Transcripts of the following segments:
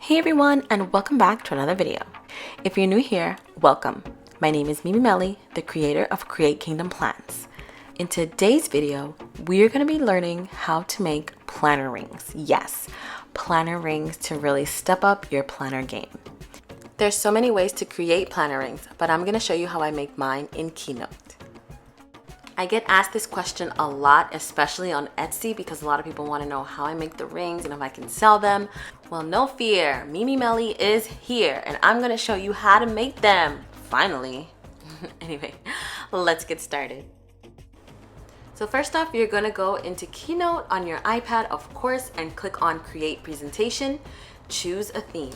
Hey everyone, and welcome back to another video. If you're new here, welcome. My name is Mimi Melly, the creator of CreateKingdomPlans. In today's video, we're going to be learning how to make planner rings. Yes, planner rings to really step up your planner game. There's so many ways to create planner rings, but I'm going to show you how I make mine in Keynote. I get asked this question a lot, especially on Etsy, because a lot of people want to know how I make the rings and if I can sell them. Well, no fear, Mimi Melly is here and I'm going to show you how to make them, finally. Anyway, let's get started. So first off, you're going to go into Keynote on your iPad, of course, and click on Create Presentation, choose a theme.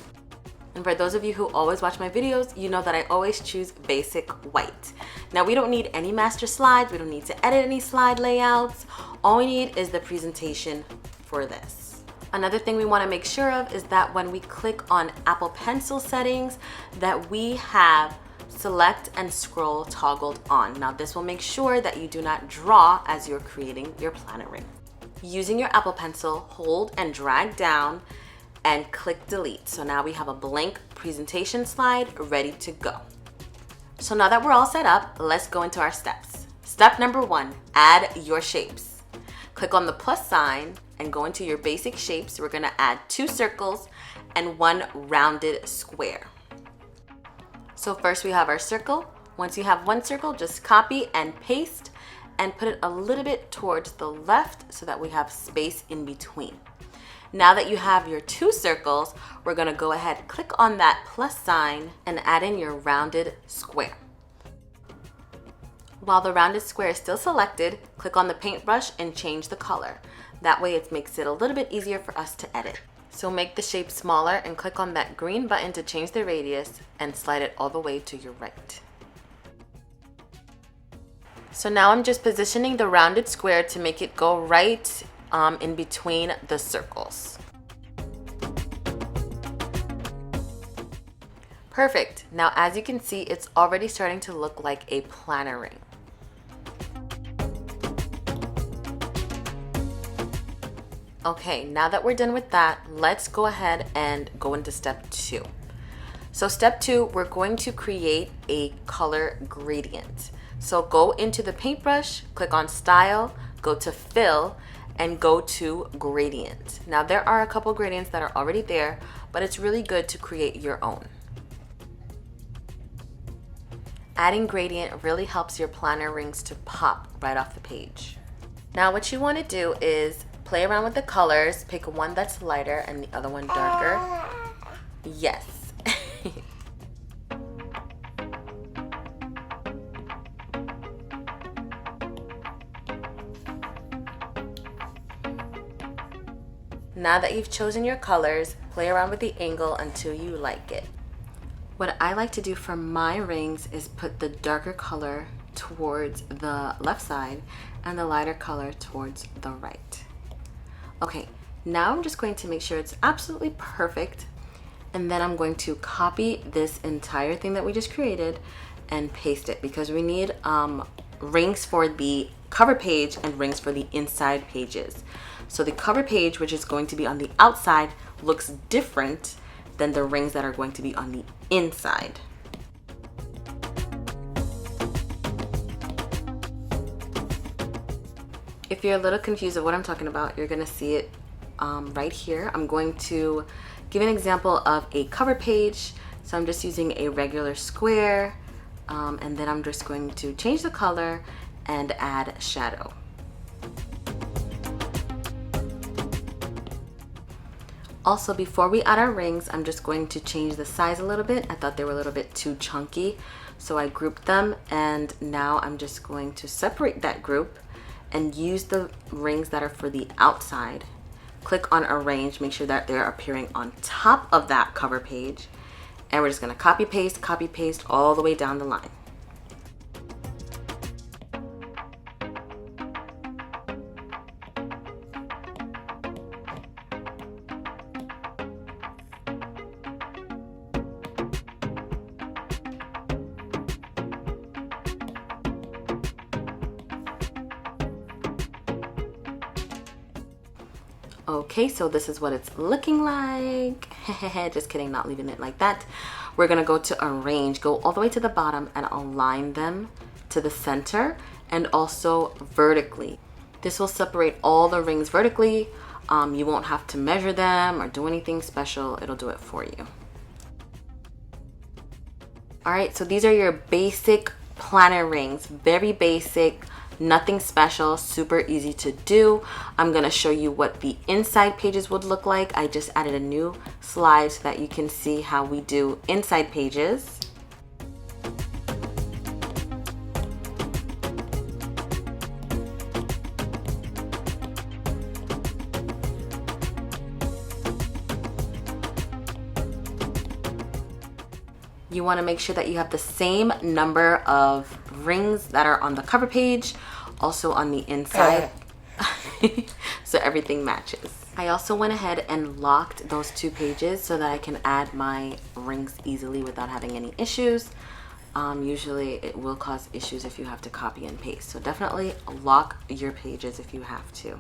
And for those of you who always watch my videos, you know that I always choose basic white. Now we don't need any master slides, we don't need to edit any slide layouts. All we need is the presentation for this. Another thing we want to make sure of is that when we click on Apple Pencil settings, that we have select and scroll toggled on. Now this will make sure that you do not draw as you're creating your planner ring. Using your Apple Pencil, hold and drag down and click delete. So now we have a blank presentation slide ready to go. So now that we're all set up, let's go into our steps. Step number 1, add your shapes. Click on the plus sign and go into your basic shapes. We're gonna add 2 circles and 1 rounded square. So first we have our circle. Once you have 1 circle, just copy and paste and put it a little bit towards the left so that we have space in between. Now that you have your 2 circles, we're gonna go ahead, click on that plus sign and add in your rounded square. While the rounded square is still selected, click on the paintbrush and change the color. That way it makes it a little bit easier for us to edit. So make the shape smaller and click on that green button to change the radius and slide it all the way to your right. So now I'm just positioning the rounded square to make it go right in between the circles. Perfect. Now as you can see, it's already starting to look like a planner ring. Okay, now that we're done with that, let's go ahead and go into step 2. So step 2, we're going to create a color gradient. So go into the paintbrush, click on style, go to fill, and go to gradient. Now there are a couple gradients that are already there, but it's really good to create your own. Adding gradient really helps your planner rings to pop right off the page. Now what you want to do is play around with the colors, pick one that's lighter and the other one darker. Yes. Now that you've chosen your colors, play around with the angle until you like it. What I like to do for my rings is put the darker color towards the left side and the lighter color towards the right. Okay, now I'm just going to make sure it's absolutely perfect, and then I'm going to copy this entire thing that we just created and paste it, because we need rings for the cover page and rings for the inside pages. So the cover page, which is going to be on the outside, looks different than the rings that are going to be on the inside. If you're a little confused of what I'm talking about, you're gonna see it right here. I'm going to give an example of a cover page. So I'm just using a regular square, and then I'm just going to change the color and add shadow. Also, before we add our rings, I'm just going to change the size a little bit. I thought they were a little bit too chunky, so I grouped them, and now I'm just going to separate that group and use the rings that are for the outside. Click on arrange, make sure that they're appearing on top of that cover page, and we're just gonna copy paste all the way down the line. Okay, so this is what it's looking like. Just kidding, not leaving it like that. We're gonna go to arrange, go all the way to the bottom and align them to the center and also vertically. This will separate all the rings vertically. You won't have to measure them or do anything special. It'll do it for you. All right, so these are your basic planner rings. Very basic, nothing special, super easy to do. I'm gonna show you what the inside pages would look like. I just added a new slide so that you can see how we do inside pages. You want to make sure that you have the same number of rings that are on the cover page, also on the inside, so everything matches. I also went ahead and locked those two pages so that I can add my rings easily without having any issues. Usually it will cause issues if you have to copy and paste, so definitely lock your pages if you have to.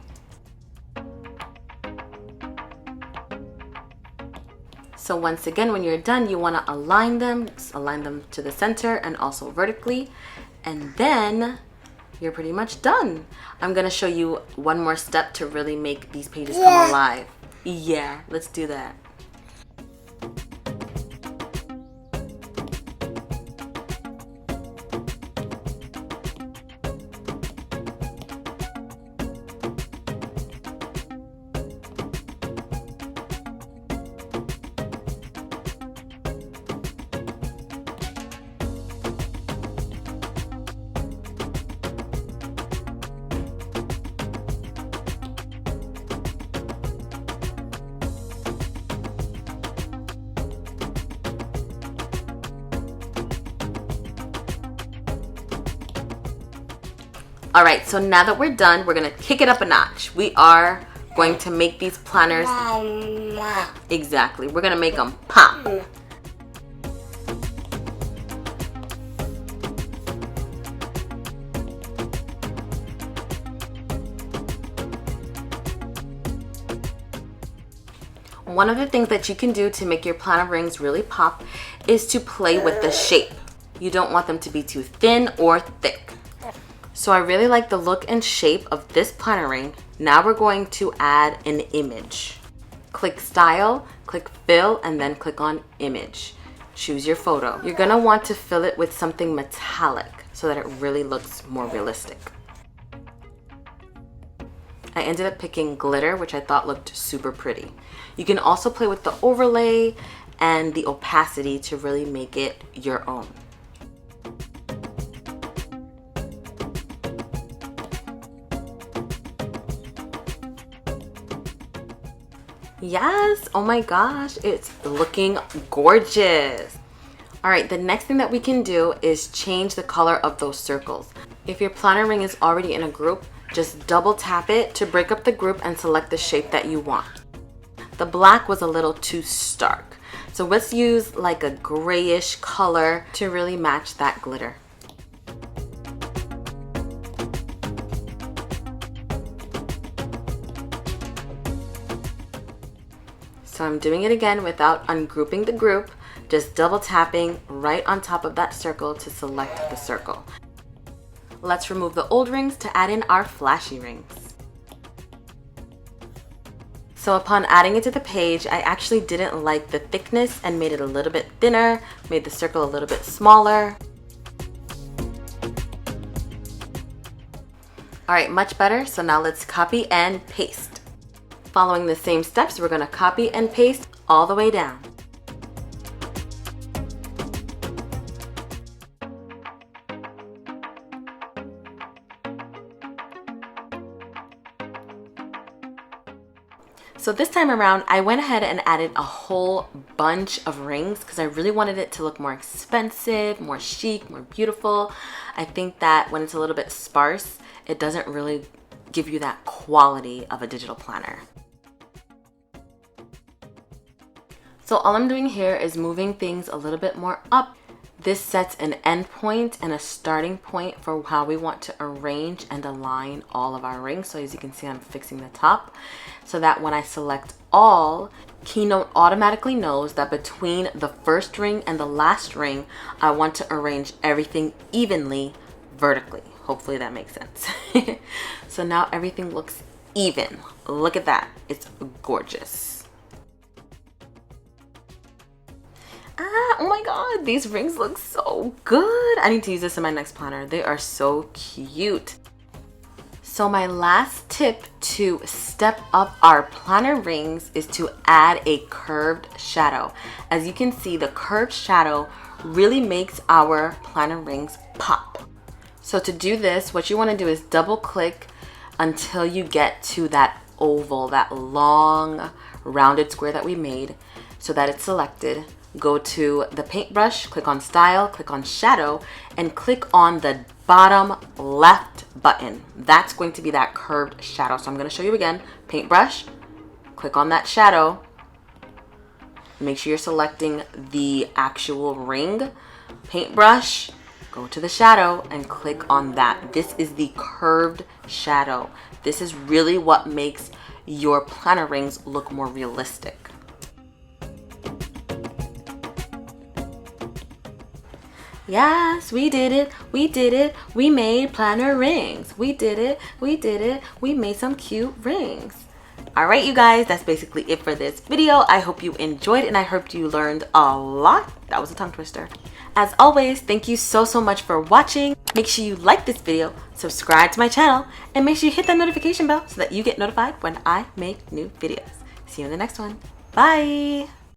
So once again, when you're done, you want to align them to the center and also vertically, and then you're pretty much done. I'm gonna show you one more step to really make these pages come alive. Yeah, let's do that. All right, so now that we're done, we're gonna kick it up a notch. We are going to make these planners, exactly, we're gonna make them pop. One of the things that you can do to make your planner rings really pop is to play with the shape. You don't want them to be too thin or thick. So I really like the look and shape of this planner ring. Now we're going to add an image. Click Style, click Fill, and then click on Image. Choose your photo. You're gonna want to fill it with something metallic so that it really looks more realistic. I ended up picking glitter, which I thought looked super pretty. You can also play with the overlay and the opacity to really make it your own. Yes, oh my gosh, it's looking gorgeous. All right, the next thing that we can do is change the color of those circles. If your planner ring is already in a group, just double tap it to break up the group and select the shape that you want. The black was a little too stark, so let's use like a grayish color to really match that glitter. So I'm doing it again without ungrouping the group, just double tapping right on top of that circle to select the circle. Let's remove the old rings to add in our flashy rings. So upon adding it to the page, I actually didn't like the thickness and made it a little bit thinner, made the circle a little bit smaller. All right, much better. So now let's copy and paste. Following the same steps, we're going to copy and paste all the way down. So this time around, I went ahead and added a whole bunch of rings because I really wanted it to look more expensive, more chic, more beautiful. I think that when it's a little bit sparse, it doesn't really give you that quality of a digital planner. So all I'm doing here is moving things a little bit more up. This sets an end point and a starting point for how we want to arrange and align all of our rings. So as you can see, I'm fixing the top so that when I select all, Keynote automatically knows that between the first ring and the last ring, I want to arrange everything evenly vertically. Hopefully that makes sense. So now everything looks even. Look at that. It's gorgeous. Oh my god, these rings look so good. I need to use this in my next planner. They are so cute. So my last tip to step up our planner rings is to add a curved shadow. As you can see, the curved shadow really makes our planner rings pop. So to do this, what you want to do is double click until you get to that oval, that long rounded square that we made, so that it's selected. Go to the paintbrush, click on style, click on shadow, and click on the bottom left button. That's going to be that curved shadow. So I'm going to show you again. Paintbrush, click on that shadow. Make sure you're selecting the actual ring. Paintbrush, go to the shadow and click on that. This is the curved shadow. This is really what makes your planner rings look more realistic. Yes, we did it. We did it. We made planner rings. We did it. We did it. We made some cute rings. All right, you guys, that's basically it for this video. I hope you enjoyed it and I hope you learned a lot. That was a tongue twister. As always, thank you so much for watching. Make sure you like this video, subscribe to my channel, and make sure you hit that notification bell so that you get notified when I make new videos. See you in the next one. Bye.